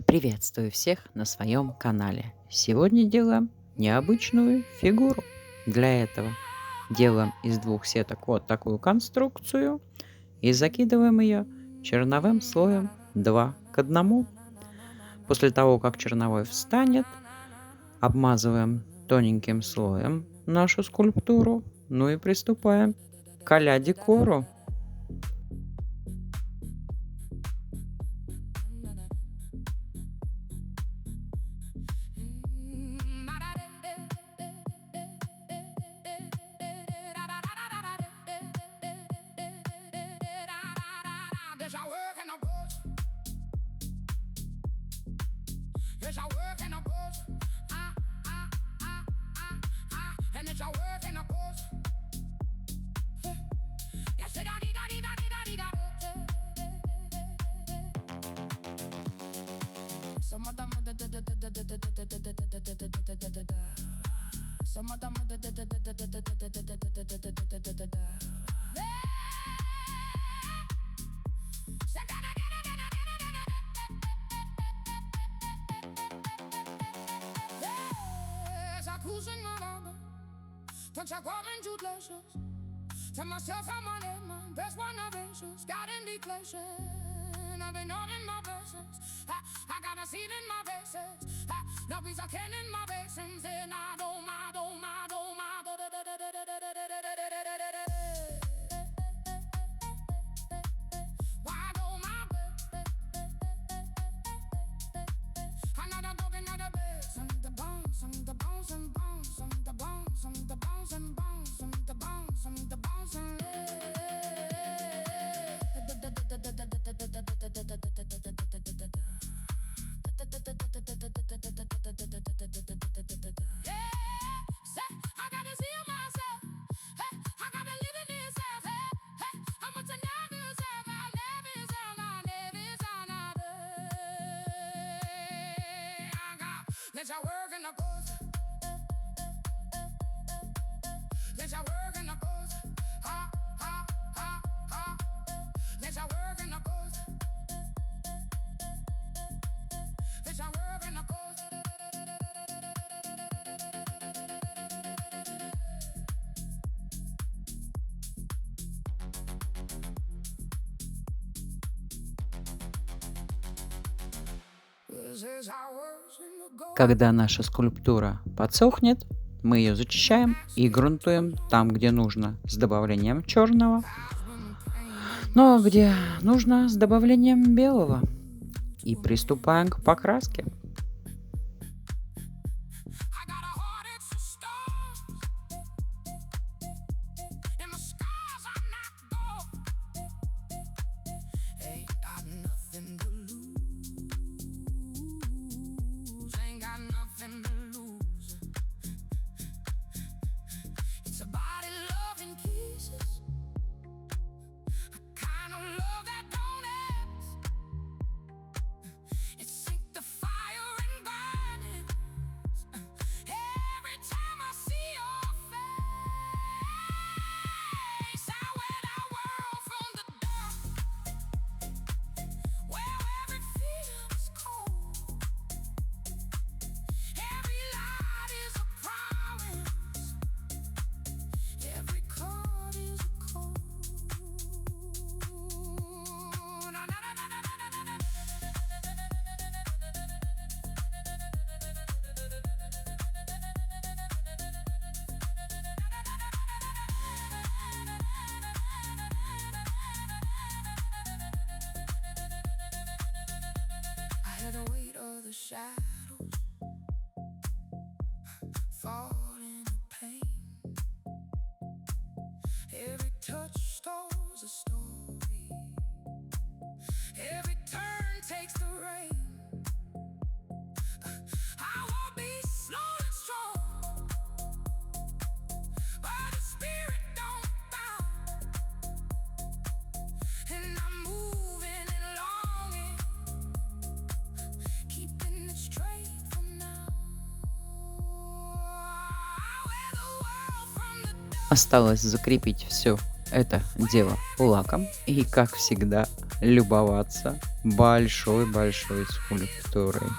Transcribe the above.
Приветствую всех на своем канале. Сегодня делаем необычную фигуру. Для этого делаем из двух сеток вот такую конструкцию и закидываем ее черновым слоем 2 к 1. После того, как черновой встанет, обмазываем тоненьким слоем нашу скульптуру, ну и приступаем к а-ля декору. Tell myself I'm on it, my best one of issues. Got indication, I've been on in my blessings. I got a seed in my faces. No piece of can in my basins. And I don't, another dog, another bass. On the bounce, on the bounce, and bounce, on the bounce, on the bounce, and bounce, on the bounce, on the bounce, and let your work in the booth. Let your work in the booth. Ha, ha, ha, ha. Let your work in the booth. Let your work in the booth. This is how works in the go. Когда наша скульптура подсохнет, мы ее зачищаем и грунтуем там, где нужно, с добавлением черного, но где нужно, с добавлением белого. И приступаем к покраске. The weight of the shadows fall into pain. Every touch stores a story. Every turn takes the rain. I won't be slow and strong, but the spirit don't bow. And I'm moving and longing, keeping it straight for now. Where the world from the dark. Осталось закрепить все это дело лаком и, как всегда, любоваться большой-большой скульптурой.